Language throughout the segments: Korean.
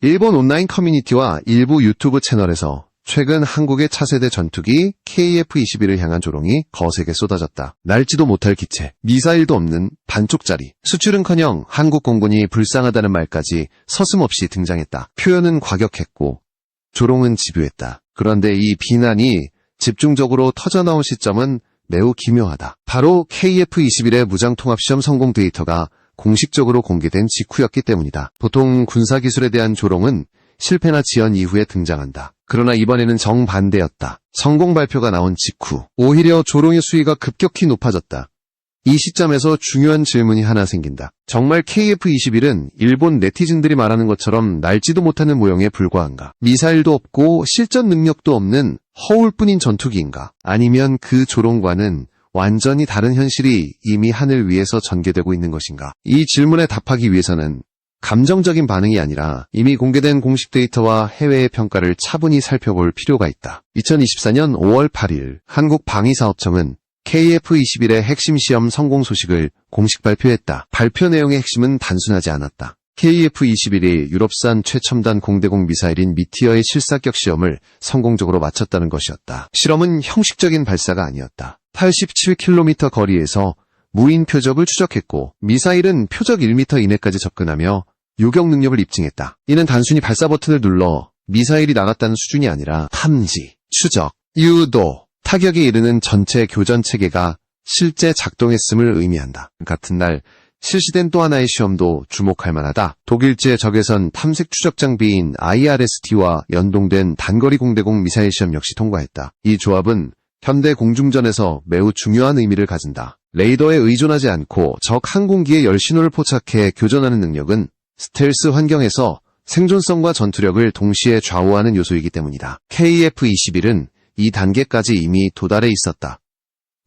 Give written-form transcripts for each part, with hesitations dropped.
일본 온라인 커뮤니티와 일부 유튜브 채널에서 최근 한국의 차세대 전투기 KF-21을 향한 조롱이 거세게 쏟아졌다. 날지도 못할 기체, 미사일도 없는 반쪽짜리, 수출은커녕 한국 공군이 불쌍하다는 말까지 서슴없이 등장했다. 표현은 과격했고 조롱은 집요했다. 그런데 이 비난이 집중적으로 터져나온 시점은 매우 기묘하다. 바로 KF-21의 무장통합시험 성공 데이터가 공식적으로 공개된 직후였기 때문이다. 보통 군사기술에 대한 조롱은 실패나 지연 이후에 등장한다. 그러나 이번에는 정반대였다. 성공 발표가 나온 직후, 오히려 조롱의 수위가 급격히 높아졌다. 이 시점에서 중요한 질문이 하나 생긴다. 정말 KF-21은 일본 네티즌들이 말하는 것처럼 날지도 못하는 모형에 불과한가? 미사일도 없고 실전 능력도 없는 허울뿐인 전투기인가? 아니면 그 조롱과는 완전히 다른 현실이 이미 하늘 위에서 전개되고 있는 것인가? 이 질문에 답하기 위해서는 감정적인 반응이 아니라 이미 공개된 공식 데이터와 해외의 평가를 차분히 살펴볼 필요가 있다. 2024년 5월 8일 한국방위사업청은 KF-21의 핵심 시험 성공 소식을 공식 발표했다. 발표 내용의 핵심은 단순하지 않았다. KF-21이 유럽산 최첨단 공대공 미사일인 미티어의 실사격 시험을 성공적으로 마쳤다는 것이었다. 실험은 형식적인 발사가 아니었다. 87km 거리에서 무인 표적을 추적했고 미사일은 표적 1m 이내까지 접근하며 요격 능력을 입증했다. 이는 단순히 발사 버튼을 눌러 미사일이 나갔다는 수준이 아니라 탐지, 추적, 유도, 타격에 이르는 전체 교전 체계가 실제 작동했음을 의미한다. 같은 날 실시된 또 하나의 시험도 주목할 만하다. 독일제 적외선 탐색 추적 장비인 IRST와 연동된 단거리 공대공 미사일 시험 역시 통과했다. 이 조합은 현대 공중전에서 매우 중요한 의미를 가진다. 레이더에 의존하지 않고 적 항공기의 열신호를 포착해 교전하는 능력은 스텔스 환경에서 생존성과 전투력을 동시에 좌우하는 요소이기 때문이다. KF-21은 이 단계까지 이미 도달해 있었다.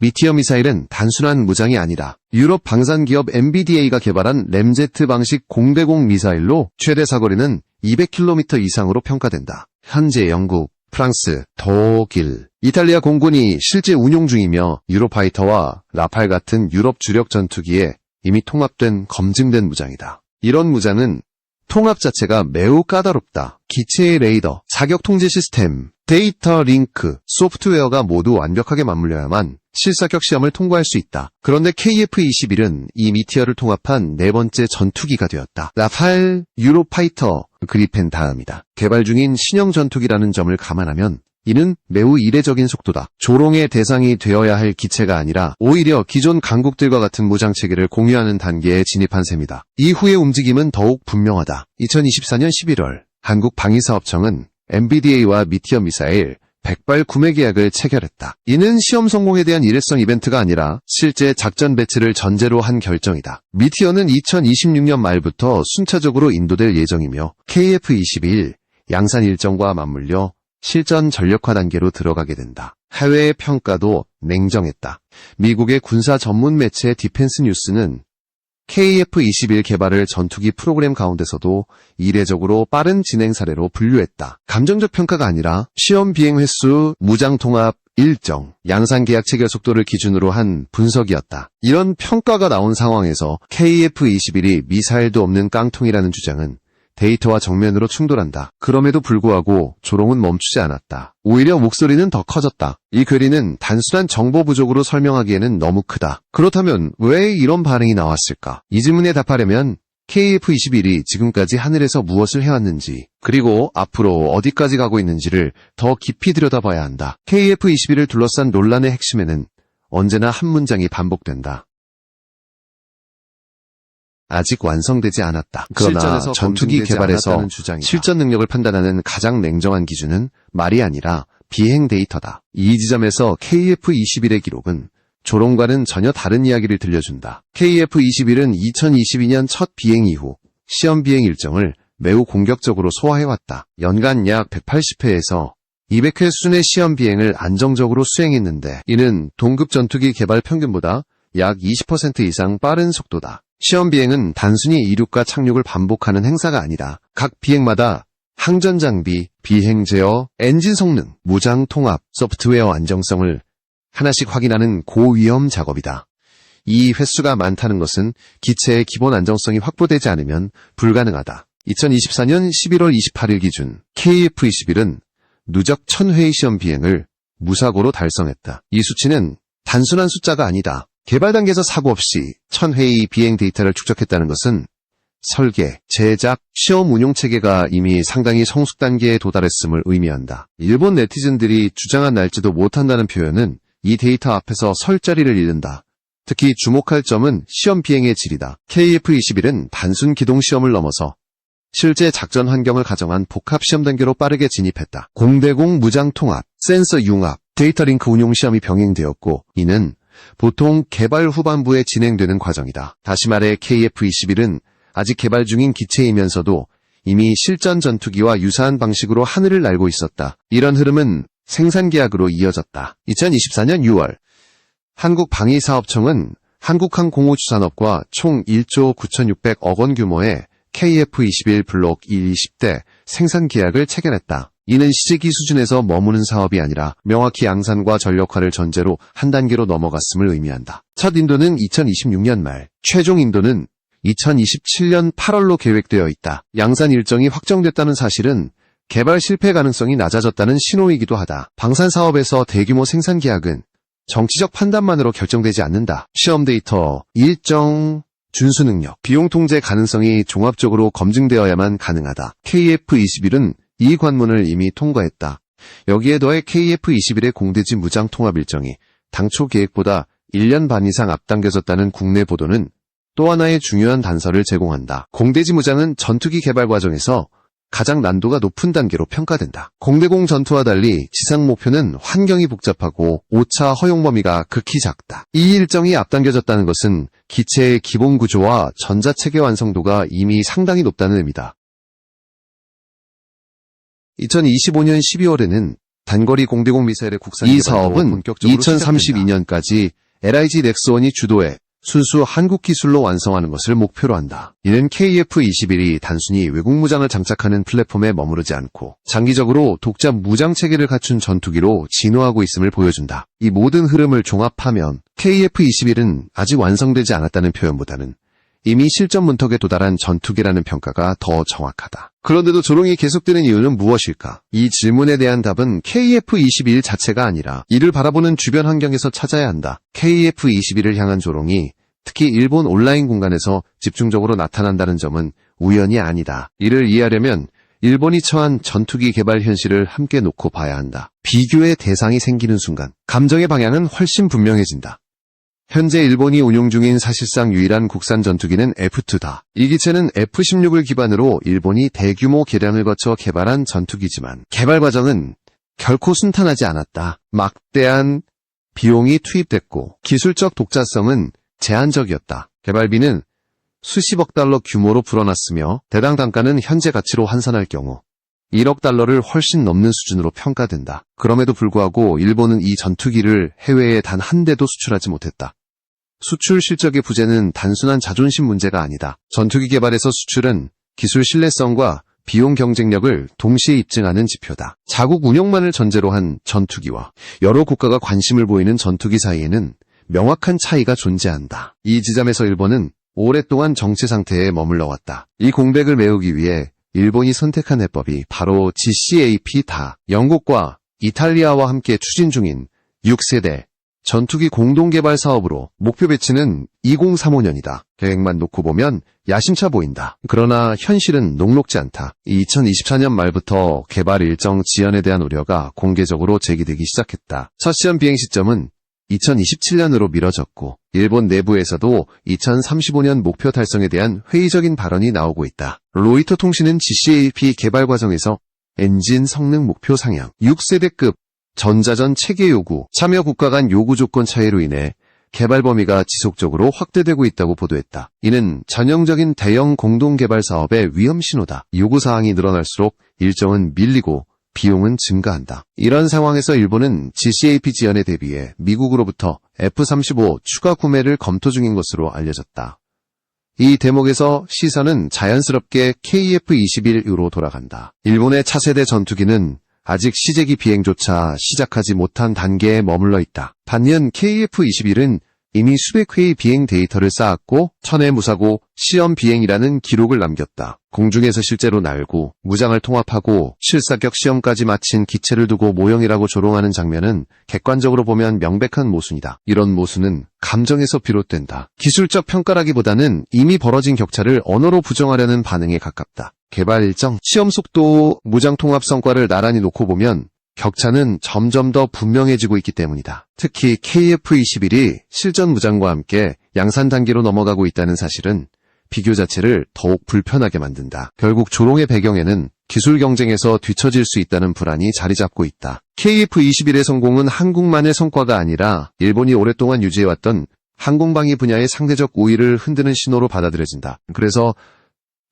미티어 미사일은 단순한 무장이 아니라 유럽 방산기업 MBDA가 개발한 램제트 방식 공대공 미사일로 최대 사거리는 200km 이상으로 평가된다. 현재 영국, 프랑스, 독일, 이탈리아 공군이 실제 운용 중이며 유로파이터와 라팔 같은 유럽 주력 전투기에 이미 통합된 검증된 무장이다. 이런 무장은 통합 자체가 매우 까다롭다. 기체의 레이더, 사격 통제 시스템, 데이터 링크, 소프트웨어가 모두 완벽하게 맞물려야만 실사격 시험을 통과할 수 있다. 그런데 KF-21은 이 미티어를 통합한 네 번째 전투기가 되었다. 라팔, 유로파이터, 그리펜 다음이다. 개발 중인 신형 전투기라는 점을 감안하면 이는 매우 이례적인 속도다. 조롱의 대상이 되어야 할 기체가 아니라 오히려 기존 강국들과 같은 무장체계를 공유하는 단계에 진입한 셈이다. 이후의 움직임은 더욱 분명하다. 2024년 11월 한국방위사업청은 MBDA와 미티어 미사일 100발 구매 계약을 체결했다. 이는 시험 성공에 대한 일회성 이벤트가 아니라 실제 작전 배치를 전제로 한 결정이다. 미티어는 2026년 말부터 순차적으로 인도될 예정이며 KF-21 양산 일정과 맞물려 실전 전력화 단계로 들어가게 된다. 해외의 평가도 냉정했다. 미국의 군사 전문 매체 디펜스 뉴스는 KF-21 개발을 전투기 프로그램 가운데서도 이례적으로 빠른 진행 사례로 분류했다. 감정적 평가가 아니라 시험 비행 횟수, 무장 통합, 일정, 양산 계약 체결 속도를 기준으로 한 분석이었다. 이런 평가가 나온 상황에서 KF-21이 미사일도 없는 깡통이라는 주장은 데이터와 정면으로 충돌한다. 그럼에도 불구하고 조롱은 멈추지 않았다. 오히려 목소리는 더 커졌다. 이 괴리는 단순한 정보 부족으로 설명하기에는 너무 크다. 그렇다면 왜 이런 반응이 나왔을까? 이 질문에 답하려면 KF-21이 지금까지 하늘에서 무엇을 해왔는지, 그리고 앞으로 어디까지 가고 있는지를 더 깊이 들여다봐야 한다. KF-21을 둘러싼 논란의 핵심에는 언제나 한 문장이 반복된다. 아직 완성되지 않았다. 그러나 전투기 개발에서 실전 능력을 판단하는 가장 냉정한 기준은 말이 아니라 비행 데이터다. 이 지점에서 KF-21의 기록은 조롱과는 전혀 다른 이야기를 들려준다. KF-21은 2022년 첫 비행 이후 시험 비행 일정을 매우 공격적으로 소화해왔다. 연간 약 180회에서 200회 수준의 시험 비행을 안정적으로 수행했는데 이는 동급 전투기 개발 평균보다 약 20% 이상 빠른 속도다. 시험 비행은 단순히 이륙과 착륙을 반복하는 행사가 아니라 각 비행마다 항전 장비, 비행 제어, 엔진 성능, 무장 통합, 소프트웨어 안정성을 하나씩 확인하는 고위험 작업이다. 이 횟수가 많다는 것은 기체의 기본 안정성이 확보되지 않으면 불가능하다. 2024년 11월 28일 기준 KF-21은 누적 1000회의 시험 비행을 무사고로 달성했다. 이 수치는 단순한 숫자가 아니다. 개발 단계에서 사고 없이 1000회의 비행 데이터를 축적했다는 것은 설계, 제작, 시험 운용 체계가 이미 상당히 성숙 단계에 도달했음을 의미한다. 일본 네티즌들이 주장한 날지도 못한다는 표현은 이 데이터 앞에서 설 자리를 잃는다. 특히 주목할 점은 시험 비행의 질이다. KF-21은 단순 기동 시험을 넘어서 실제 작전 환경을 가정한 복합 시험 단계로 빠르게 진입했다. 공대공 무장 통합, 센서 융합, 데이터 링크 운용 시험이 병행되었고 이는 보통 개발 후반부에 진행되는 과정이다. 다시 말해 KF-21은 아직 개발 중인 기체이면서도 이미 실전 전투기와 유사한 방식으로 하늘을 날고 있었다. 이런 흐름은 생산 계약으로 이어졌다. 2024년 6월 한국방위사업청은 한국항공우주산업과 총 1조 9,600억 원 규모의 KF-21 블록 120대 생산 계약을 체결했다. 이는 시제기 수준에서 머무는 사업이 아니라 명확히 양산과 전력화를 전제로 한 단계로 넘어갔음을 의미한다. 첫 인도는 2026년 말, 최종 인도는 2027년 8월로 계획되어 있다. 양산 일정이 확정됐다는 사실은 개발 실패 가능성이 낮아졌다는 신호이기도 하다. 방산 사업에서 대규모 생산 계약은 정치적 판단만으로 결정되지 않는다. 시험 데이터, 일정, 준수 능력, 비용 통제 가능성이 종합적으로 검증되어야만 가능하다. KF-21은 이 관문을 이미 통과했다. 여기에 더해 KF-21의 공대지 무장 통합 일정이 당초 계획보다 1년 반 이상 앞당겨졌다는 국내 보도는 또 하나의 중요한 단서를 제공한다. 공대지 무장은 전투기 개발 과정에서 가장 난도가 높은 단계로 평가된다. 공대공 전투와 달리 지상 목표는 환경이 복잡하고 오차 허용 범위가 극히 작다. 이 일정이 앞당겨졌다는 것은 기체의 기본 구조와 전자체계 완성도가 이미 상당히 높다는 의미다. 2025년 12월에는 단거리 공대공 미사일의 국산 이 개발도 사업은 본격적으로 2032년까지 LIG 넥스원이 주도해 순수 한국 기술로 완성하는 것을 목표로 한다. 이는 KF-21이 단순히 외국 무장을 장착하는 플랫폼에 머무르지 않고 장기적으로 독자 무장 체계를 갖춘 전투기로 진화하고 있음을 보여준다. 이 모든 흐름을 종합하면 KF-21은 아직 완성되지 않았다는 표현보다는 이미 실전 문턱에 도달한 전투기라는 평가가 더 정확하다. 그런데도 조롱이 계속되는 이유는 무엇일까? 이 질문에 대한 답은 KF-21 자체가 아니라 이를 바라보는 주변 환경에서 찾아야 한다. KF-21을 향한 조롱이 특히 일본 온라인 공간에서 집중적으로 나타난다는 점은 우연이 아니다. 이를 이해하려면 일본이 처한 전투기 개발 현실을 함께 놓고 봐야 한다. 비교의 대상이 생기는 순간 감정의 방향은 훨씬 분명해진다. 현재 일본이 운용 중인 사실상 유일한 국산 전투기는 F2다. 이 기체는 F-16을 기반으로 일본이 대규모 개량을 거쳐 개발한 전투기지만 개발 과정은 결코 순탄하지 않았다. 막대한 비용이 투입됐고 기술적 독자성은 제한적이었다. 개발비는 수십억 달러 규모로 불어났으며 대당 단가는 현재 가치로 환산할 경우 1억 달러를 훨씬 넘는 수준으로 평가된다. 그럼에도 불구하고 일본은 이 전투기를 해외에 단 한 대도 수출하지 못했다. 수출 실적의 부재는 단순한 자존심 문제가 아니다. 전투기 개발에서 수출은 기술 신뢰성과 비용 경쟁력을 동시에 입증하는 지표다. 자국 운용만을 전제로 한 전투기와 여러 국가가 관심을 보이는 전투기 사이에는 명확한 차이가 존재한다. 이 지점에서 일본은 오랫동안 정체 상태에 머물러 왔다. 이 공백을 메우기 위해 일본이 선택한 해법이 바로 GCAP다. 영국과 이탈리아와 함께 추진 중인 6세대 전투기 공동개발 사업으로 목표 배치는 2035년이다. 계획만 놓고 보면 야심차 보인다. 그러나 현실은 녹록지 않다. 2024년 말부터 개발 일정 지연에 대한 우려가 공개적으로 제기되기 시작했다. 첫 시험 비행 시점은 2027년으로 미뤄졌고 일본 내부에서도 2035년 목표 달성에 대한 회의적인 발언이 나오고 있다. 로이터 통신은 GCAP 개발 과정에서 엔진 성능 목표 상향, 6세대급 전자전 체계 요구, 참여 국가 간 요구 조건 차이로 인해 개발 범위가 지속적으로 확대되고 있다고 보도했다. 이는 전형적인 대형 공동 개발 사업의 위험 신호다. 요구 사항이 늘어날수록 일정은 밀리고 비용은 증가한다. 이런 상황에서 일본은 GCAP 지연에 대비해 미국으로부터 F-35 추가 구매를 검토 중인 것으로 알려졌다. 이 대목에서 시선은 자연스럽게 KF-21으로 돌아간다. 일본의 차세대 전투기는 아직 시제기 비행조차 시작하지 못한 단계에 머물러 있다. 반면 KF-21은 이미 수백 회의 비행 데이터를 쌓았고 천해 무사고 시험 비행이라는 기록을 남겼다. 공중에서 실제로 날고 무장을 통합하고 실사격 시험까지 마친 기체를 두고 모형이라고 조롱하는 장면은 객관적으로 보면 명백한 모순이다. 이런 모순은 감정에서 비롯된다. 기술적 평가라기보다는 이미 벌어진 격차를 언어로 부정하려는 반응에 가깝다. 개발 일정, 시험 속도, 무장 통합 성과를 나란히 놓고 보면 격차는 점점 더 분명해지고 있기 때문이다. 특히 KF-21이 실전 무장과 함께 양산 단계로 넘어가고 있다는 사실은 비교 자체를 더욱 불편하게 만든다. 결국 조롱의 배경에는 기술 경쟁에서 뒤처질 수 있다는 불안이 자리 잡고 있다. KF-21의 성공은 한국만의 성과가 아니라 일본이 오랫동안 유지해왔던 항공방위 분야의 상대적 우위를 흔드는 신호로 받아들여진다. 그래서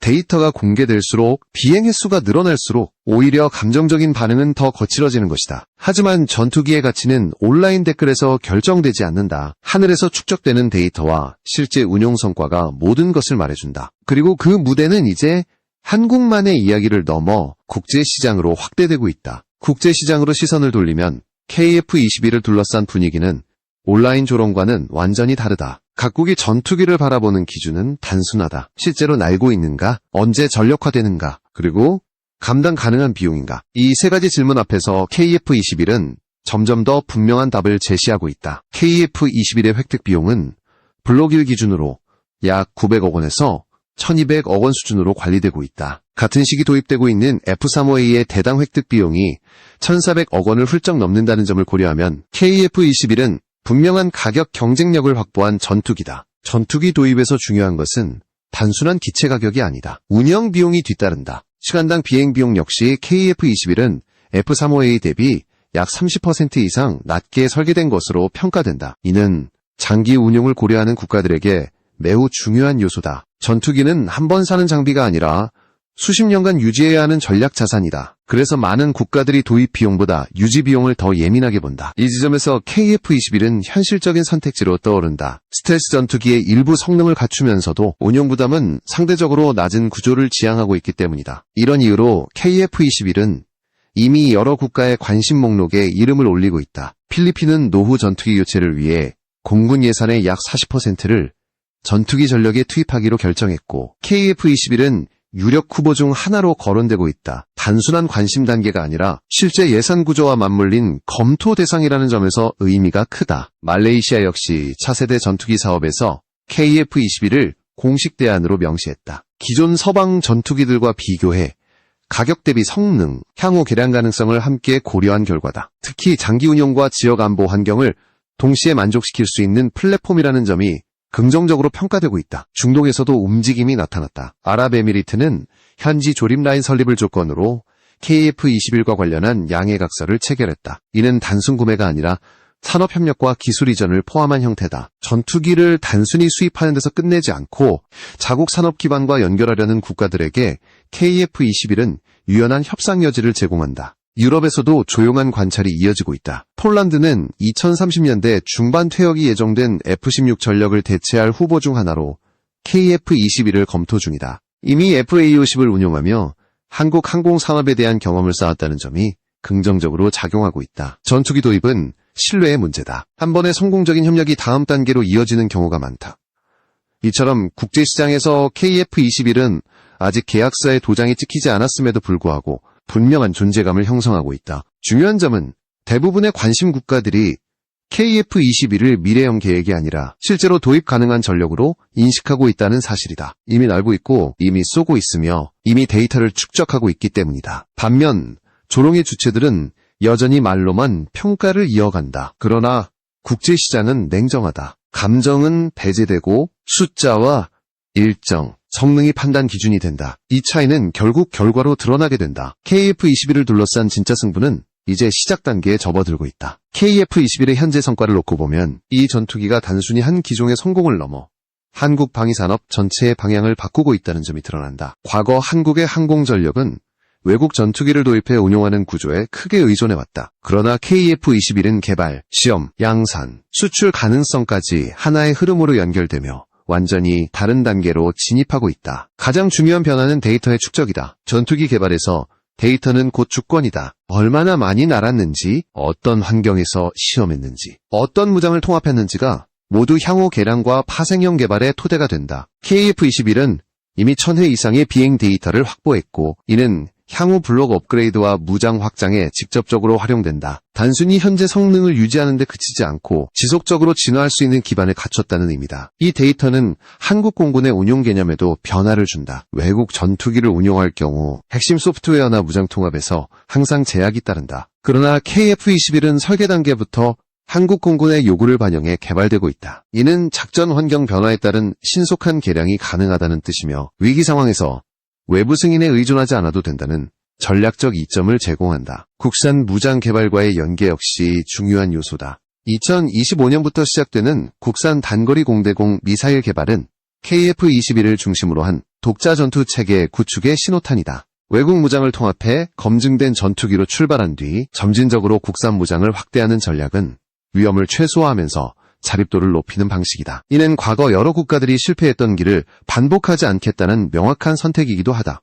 데이터가 공개될수록 비행 횟수가 늘어날수록 오히려 감정적인 반응은 더 거칠어지는 것이다. 하지만 전투기의 가치는 온라인 댓글에서 결정되지 않는다. 하늘에서 축적되는 데이터와 실제 운용 성과가 모든 것을 말해준다. 그리고 그 무대는 이제 한국만의 이야기를 넘어 국제시장으로 확대되고 있다. 국제시장으로 시선을 돌리면 KF-21을 둘러싼 분위기는 온라인 조롱과는 완전히 다르다. 각국이 전투기를 바라보는 기준은 단순하다. 실제로 날고 있는가? 언제 전력화되는가? 그리고 감당 가능한 비용인가? 이 세 가지 질문 앞에서 KF-21은 점점 더 분명한 답을 제시하고 있다. KF-21의 획득 비용은 블록일 기준으로 약 900억 원에서 1200억 원 수준으로 관리되고 있다. 같은 시기 도입되고 있는 F-35A의 대당 획득 비용이 1400억 원을 훌쩍 넘는다는 점을 고려하면 KF-21은 분명한 가격 경쟁력을 확보한 전투기다. 전투기 도입에서 중요한 것은 단순한 기체 가격이 아니다. 운영 비용이 뒤따른다. 시간당 비행 비용 역시 KF-21은 F-35A 대비 약 30% 이상 낮게 설계된 것으로 평가된다. 이는 장기 운용을 고려하는 국가들에게 매우 중요한 요소다. 전투기는 한 번 사는 장비가 아니라 수십 년간 유지해야 하는 전략 자산이다. 그래서 많은 국가들이 도입 비용보다 유지 비용을 더 예민하게 본다. 이 지점에서 KF-21은 현실적인 선택지로 떠오른다. 스텔스 전투기의 일부 성능을 갖추면서도 운용 부담은 상대적으로 낮은 구조를 지향하고 있기 때문이다. 이런 이유로 KF-21은 이미 여러 국가의 관심 목록에 이름을 올리고 있다. 필리핀은 노후 전투기 교체를 위해 공군 예산의 약 40%를 전투기 전력에 투입하기로 결정했고 KF-21은 유력 후보 중 하나로 거론되고 있다. 단순한 관심 단계가 아니라 실제 예산 구조와 맞물린 검토 대상이라는 점에서 의미가 크다. 말레이시아 역시 차세대 전투기 사업에서 KF-21을 공식 대안으로 명시했다. 기존 서방 전투기들과 비교해 가격 대비 성능, 향후 개량 가능성을 함께 고려한 결과다. 특히 장기 운용과 지역 안보 환경을 동시에 만족시킬 수 있는 플랫폼이라는 점이 긍정적으로 평가되고 있다. 중동에서도 움직임이 나타났다. 아랍에미리트는 현지 조립 라인 설립을 조건으로 KF-21과 관련한 양해각서를 체결했다. 이는 단순 구매가 아니라 산업협력과 기술 이전을 포함한 형태다. 전투기를 단순히 수입하는 데서 끝내지 않고 자국 산업 기반과 연결하려는 국가들에게 KF-21은 유연한 협상 여지를 제공한다. 유럽에서도 조용한 관찰이 이어지고 있다. 폴란드는 2030년대 중반 퇴역이 예정된 F-16 전력을 대체할 후보 중 하나로 KF-21을 검토 중이다. 이미 FA-50을 운용하며 한국 항공산업에 대한 경험을 쌓았다는 점이 긍정적으로 작용하고 있다. 전투기 도입은 신뢰의 문제다. 한 번의 성공적인 협력이 다음 단계로 이어지는 경우가 많다. 이처럼 국제시장에서 KF-21은 아직 계약서에 도장이 찍히지 않았음에도 불구하고 분명한 존재감을 형성하고 있다. 중요한 점은 대부분의 관심 국가들이 KF-21을 미래형 계획이 아니라 실제로 도입 가능한 전력으로 인식하고 있다는 사실이다. 이미 알고 있고 이미 쏘고 있으며 이미 데이터를 축적하고 있기 때문이다. 반면 조롱의 주체들은 여전히 말로만 평가를 이어간다. 그러나 국제시장은 냉정하다. 감정은 배제되고 숫자와 일정, 성능이 판단 기준이 된다. 이 차이는 결국 결과로 드러나게 된다. KF-21을 둘러싼 진짜 승부는 이제 시작 단계에 접어들고 있다. KF-21의 현재 성과를 놓고 보면 이 전투기가 단순히 한 기종의 성공을 넘어 한국 방위산업 전체의 방향을 바꾸고 있다는 점이 드러난다. 과거 한국의 항공전력은 외국 전투기를 도입해 운용하는 구조에 크게 의존해왔다. 그러나 KF-21은 개발, 시험, 양산, 수출 가능성까지 하나의 흐름으로 연결되며 완전히 다른 단계로 진입하고 있다. 가장 중요한 변화는 데이터의 축적이다. 전투기 개발에서 데이터는 곧 주권이다. 얼마나 많이 날았는지, 어떤 환경에서 시험했는지, 어떤 무장을 통합했는지가 모두 향후 개량과 파생형 개발의 토대가 된다. KF-21은 이미 1000회 이상의 비행 데이터를 확보했고 이는 향후 블록 업그레이드와 무장 확장에 직접적으로 활용된다. 단순히 현재 성능을 유지하는 데 그치지 않고 지속적으로 진화할 수 있는 기반을 갖췄다는 의미다. 이 데이터는 한국 공군의 운용 개념에도 변화를 준다. 외국 전투기를 운용할 경우 핵심 소프트웨어나 무장 통합에서 항상 제약이 따른다. 그러나 KF-21은 설계 단계부터 한국 공군의 요구를 반영해 개발되고 있다. 이는 작전 환경 변화에 따른 신속한 개량이 가능하다는 뜻이며 위기 상황에서 외부 승인에 의존하지 않아도 된다는 전략적 이점을 제공한다. 국산 무장 개발과의 연계 역시 중요한 요소다. 2025년부터 시작되는 국산 단거리 공대공 미사일 개발은 KF-21을 중심으로 한 독자 전투 체계 구축의 신호탄이다. 외국 무장을 통합해 검증된 전투기로 출발한 뒤 점진적으로 국산 무장을 확대하는 전략은 위험을 최소화하면서 자립도를 높이는 방식이다. 이는 과거 여러 국가들이 실패했던 길을 반복하지 않겠다는 명확한 선택이기도 하다.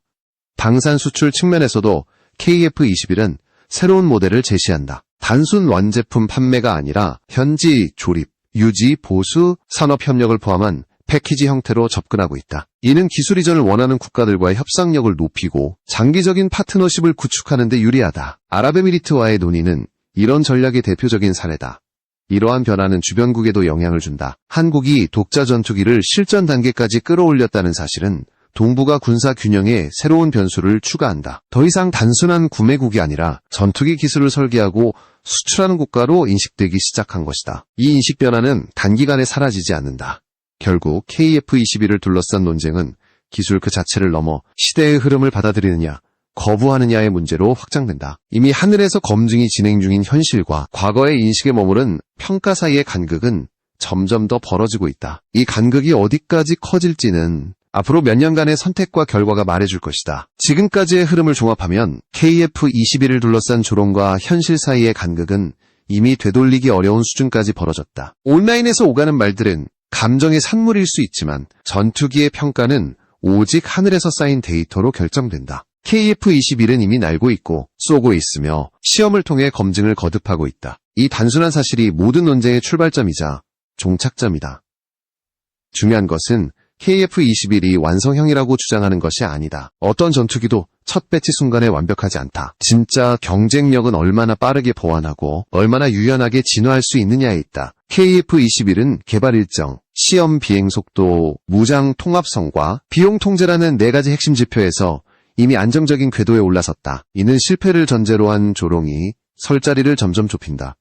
방산 수출 측면에서도 KF-21은 새로운 모델을 제시한다. 단순 완제품 판매가 아니라 현지 조립, 유지, 보수, 산업협력을 포함한 패키지 형태로 접근하고 있다. 이는 기술 이전을 원하는 국가들과의 협상력을 높이고 장기적인 파트너십을 구축하는 데 유리하다. 아랍에미리트와의 논의는 이런 전략의 대표적인 사례다. 이러한 변화는 주변국에도 영향을 준다. 한국이 독자 전투기를 실전 단계까지 끌어올렸다는 사실은 동북아 군사 균형에 새로운 변수를 추가한다. 더 이상 단순한 구매국이 아니라 전투기 기술을 설계하고 수출하는 국가로 인식되기 시작한 것이다. 이 인식 변화는 단기간에 사라지지 않는다. 결국 KF-21을 둘러싼 논쟁은 기술 그 자체를 넘어 시대의 흐름을 받아들이느냐, 거부하느냐의 문제로 확장된다. 이미 하늘에서 검증이 진행 중인 현실과 과거의 인식에 머무른 평가 사이의 간극은 점점 더 벌어지고 있다. 이 간극이 어디까지 커질지는 앞으로 몇 년간의 선택과 결과가 말해줄 것이다. 지금까지의 흐름을 종합하면 KF-21을 둘러싼 조롱과 현실 사이의 간극은 이미 되돌리기 어려운 수준까지 벌어졌다. 온라인에서 오가는 말들은 감정의 산물일 수 있지만 전투기의 평가는 오직 하늘에서 쌓인 데이터로 결정된다. KF-21은 이미 날고 있고 쏘고 있으며 시험을 통해 검증을 거듭하고 있다. 이 단순한 사실이 모든 논쟁의 출발점이자 종착점이다. 중요한 것은 KF-21이 완성형이라고 주장하는 것이 아니다. 어떤 전투기도 첫 배치 순간에 완벽하지 않다. 진짜 경쟁력은 얼마나 빠르게 보완하고 얼마나 유연하게 진화할 수 있느냐에 있다. KF-21은 개발 일정, 시험 비행 속도, 무장 통합성과 비용 통제라는 4가지 핵심 지표에서 이미 안정적인 궤도에 올라섰다. 이는 실패를 전제로 한 조롱이 설자리를 점점 좁힌다.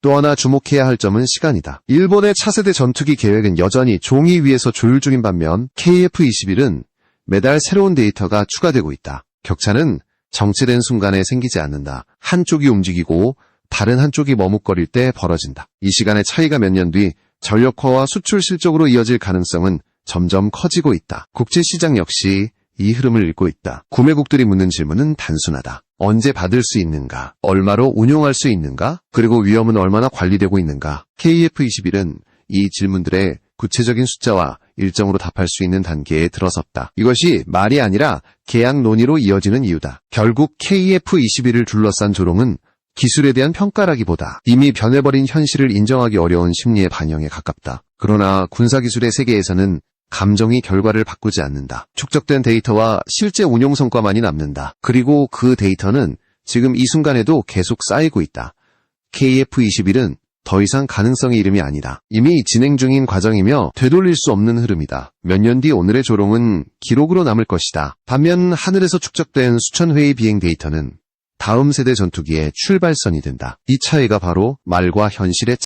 또 하나 주목해야 할 점은 시간이다. 일본의 차세대 전투기 계획은 여전히 종이 위에서 조율 중인 반면 KF-21은 매달 새로운 데이터가 추가되고 있다. 격차는 정체된 순간에 생기지 않는다. 한쪽이 움직이고 다른 한쪽이 머뭇거릴 때 벌어진다. 이 시간의 차이가 몇 년 뒤 전력화와 수출 실적으로 이어질 가능성은 점점 커지고 있다. 국제시장 역시 이 흐름을 읽고 있다. 구매국들이 묻는 질문은 단순하다. 언제 받을 수 있는가? 얼마로 운용할 수 있는가? 그리고 위험은 얼마나 관리되고 있는가? KF-21은 이 질문들의 구체적인 숫자와 일정으로 답할 수 있는 단계에 들어섰다. 이것이 말이 아니라 계약 논의로 이어지는 이유다. 결국 KF-21을 둘러싼 조롱은 기술에 대한 평가라기보다 이미 변해버린 현실을 인정하기 어려운 심리의 반영에 가깝다. 그러나 군사기술의 세계에서는 감정이 결과를 바꾸지 않는다. 축적된 데이터와 실제 운용 성과만이 남는다. 그리고 그 데이터는 지금 이 순간에도 계속 쌓이고 있다. KF-21은 더 이상 가능성의 이름이 아니다. 이미 진행 중인 과정이며 되돌릴 수 없는 흐름이다. 몇 년 뒤 오늘의 조롱은 기록으로 남을 것이다. 반면 하늘에서 축적된 수천 회의 비행 데이터는 다음 세대 전투기의 출발선이 된다. 이 차이가 바로 말과 현실의